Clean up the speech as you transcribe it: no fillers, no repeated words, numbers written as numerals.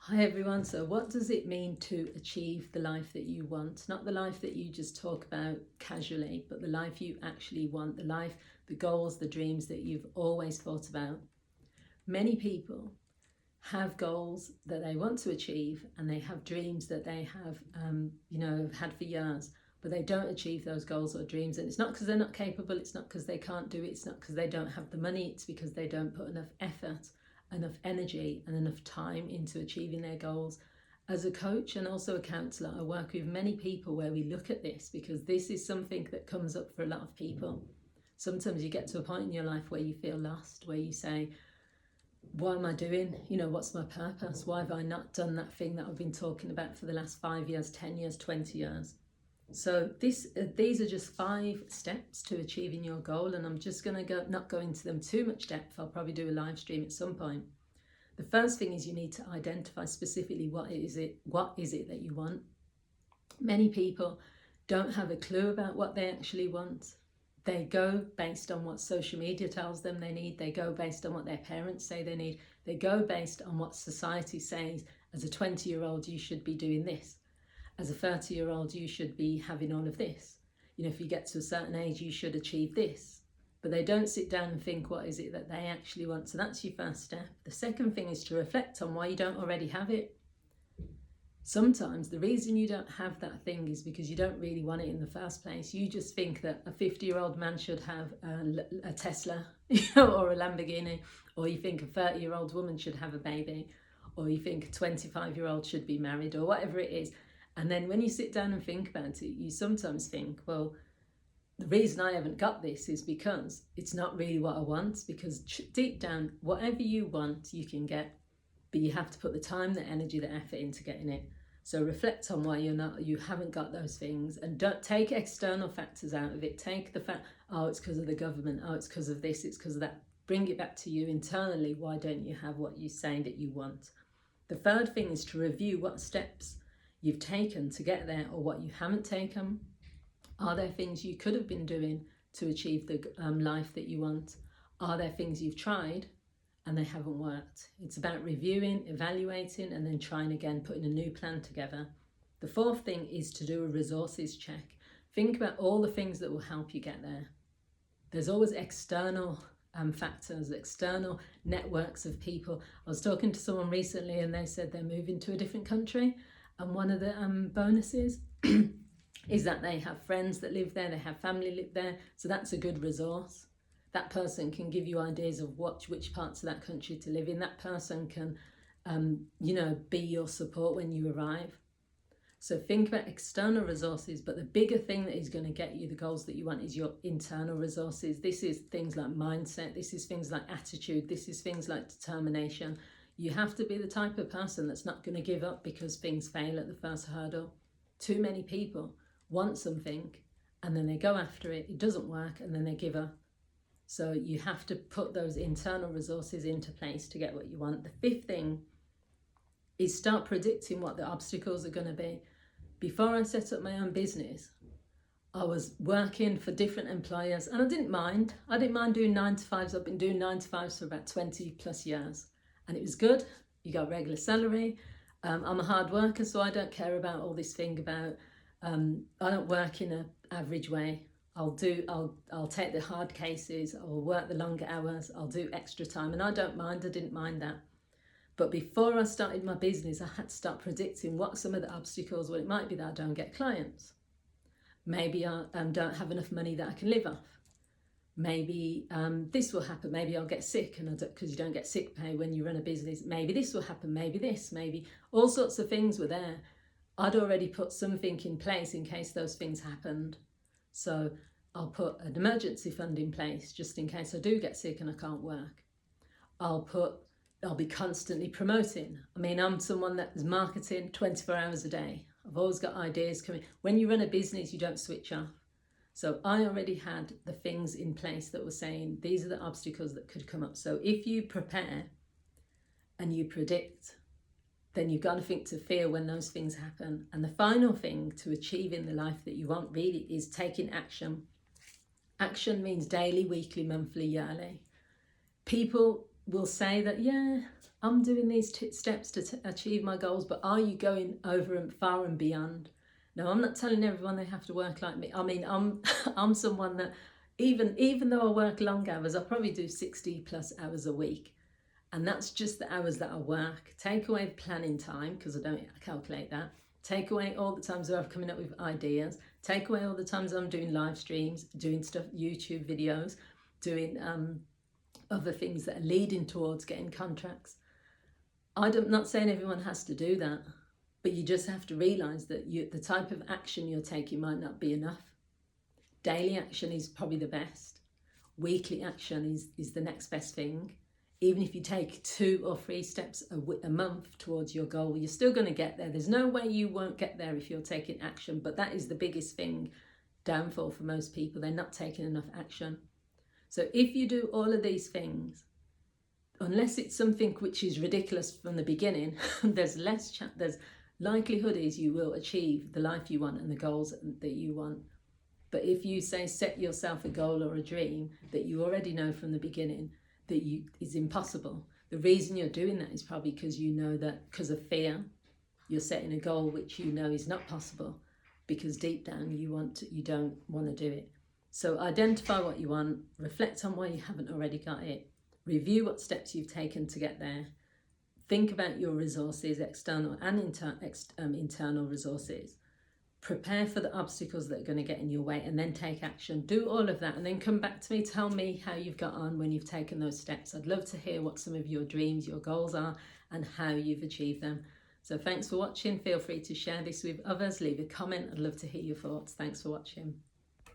Hi everyone. So what does it mean to achieve the life that you want? Not the life that you just talk about casually, but the life you actually want, the life, the goals, the dreams that you've always thought about. Many people have goals that they want to achieve and they have dreams that they have, had for years, but they don't achieve those goals or dreams. And it's not because they're not capable, it's not because they can't do it, it's not because they don't have the money, it's because they don't put enough effort, enough energy and enough time into achieving their goals. As a coach and also a counsellor, I work with many people where we look at this because this is something that comes up for a lot of people. Sometimes you get to a point in your life where you feel lost, where you say, what am I doing? What's my purpose? Why have I not done that thing that I've been talking about for the last 5 years, 10 years, 20 years? So these are just 5 steps to achieving your goal, and I'm just going to not go into them too much depth. I'll probably do a live stream at some point. The first thing is you need to identify specifically what is it that you want. Many people don't have a clue about what they actually want. They go based on what social media tells them they need. They go based on what their parents say they need. They go based on what society says. As a 20-year-old, you should be doing this. As a 30-year-old, you should be having all of this. If you get to a certain age, you should achieve this. But they don't sit down and think, what is it that they actually want? So that's your first step. The second thing is to reflect on why you don't already have it. Sometimes the reason you don't have that thing is because you don't really want it in the first place. You just think that a 50-year-old man should have a Tesla or a Lamborghini, or you think a 30-year-old woman should have a baby, or you think a 25-year-old should be married, or whatever it is. And then when you sit down and think about it, you sometimes think, well, the reason I haven't got this is because it's not really what I want, because deep down, whatever you want, you can get, but you have to put the time, the energy, the effort into getting it. So reflect on why you haven't got those things, and don't take external factors out of it. Take the fact, oh, it's because of the government, oh, it's because of this, it's because of that. Bring it back to you internally. Why don't you have what you say that you want? The third thing is to review what steps you've taken to get there, or what you haven't taken. Are there things you could have been doing to achieve the life that you want? Are there things you've tried and they haven't worked? It's about reviewing, evaluating, and then trying again, putting a new plan together. The fourth thing is to do a resources check. Think about all the things that will help you get there. There's always external factors, external networks of people. I was talking to someone recently and they said they're moving to a different country, and one of the bonuses is that they have friends that live there, they have family live there, so that's a good resource. That person can give you ideas of which parts of that country to live in. That person can, be your support when you arrive. So think about external resources, but the bigger thing that is going to get you the goals that you want is your internal resources. This is things like mindset, this is things like attitude, this is things like determination. You have to be the type of person that's not going to give up because things fail at the first hurdle. Too many people want something and then they go after it, it doesn't work, and then they give up. So you have to put those internal resources into place to get what you want. The fifth thing is start predicting what the obstacles are going to be. Before I set up my own business, I was working for different employers and I didn't mind. I didn't mind doing 9 to 5s. I've been doing 9 to 5s for about 20 plus years. And it was good. You got regular salary. I'm a hard worker, so I don't care about all this thing about, I don't work in an average way. I'll take the hard cases, I'll work the longer hours, I'll do extra time, and I didn't mind that. But before I started my business, I had to start predicting what some of the obstacles were. It might be that I don't get clients. Maybe I don't have enough money that I can live off. Maybe this will happen. Maybe I'll get sick, and because you don't get sick pay when you run a business. Maybe this will happen. Maybe this. Maybe all sorts of things were there. I'd already put something in place in case those things happened. So I'll put an emergency fund in place just in case I do get sick and I can't work. I'll be constantly promoting. I mean, I'm someone that is marketing 24 hours a day. I've always got ideas coming. When you run a business, you don't switch off. So I already had the things in place that were saying, these are the obstacles that could come up. So if you prepare and you predict, then you've got to think to feel when those things happen. And the final thing to achieving the life that you want really is taking action. Action means daily, weekly, monthly, yearly. People will say that, yeah, I'm doing these steps to achieve my goals, but are you going over and far and beyond? No, I'm not telling everyone they have to work like me. I mean, I'm someone that even though I work long hours, I probably do 60 plus hours a week. And that's just the hours that I work. Take away the planning time, because I don't calculate that. Take away all the times where I'm coming up with ideas. Take away all the times I'm doing live streams, doing stuff, YouTube videos, doing other things that are leading towards getting contracts. I'm not saying everyone has to do that, but you just have to realise that the type of action you're taking might not be enough. Daily action is probably the best. Weekly action is the next best thing. Even if you take 2 or 3 steps a month towards your goal, you're still going to get there. There's no way you won't get there if you're taking action, but that is the biggest thing, downfall for most people. They're not taking enough action. So if you do all of these things, unless it's something which is ridiculous from the beginning, there's likelihood is you will achieve the life you want and the goals that you want. But if you set yourself a goal or a dream that you already know from the beginning that is impossible, the reason you're doing that is probably because you know that because of fear, you're setting a goal which you know is not possible, because deep down you don't want to do it. So identify what you want, reflect on why you haven't already got it, review what steps you've taken to get there, think about your resources, external and internal resources, prepare for the obstacles that are going to get in your way, and then take action. Do all of that and then come back to me. Tell me how you've got on when you've taken those steps. I'd love to hear what some of your dreams, your goals are, and how you've achieved them. So thanks for watching. Feel free to share this with others. Leave a comment. I'd love to hear your thoughts. Thanks for watching.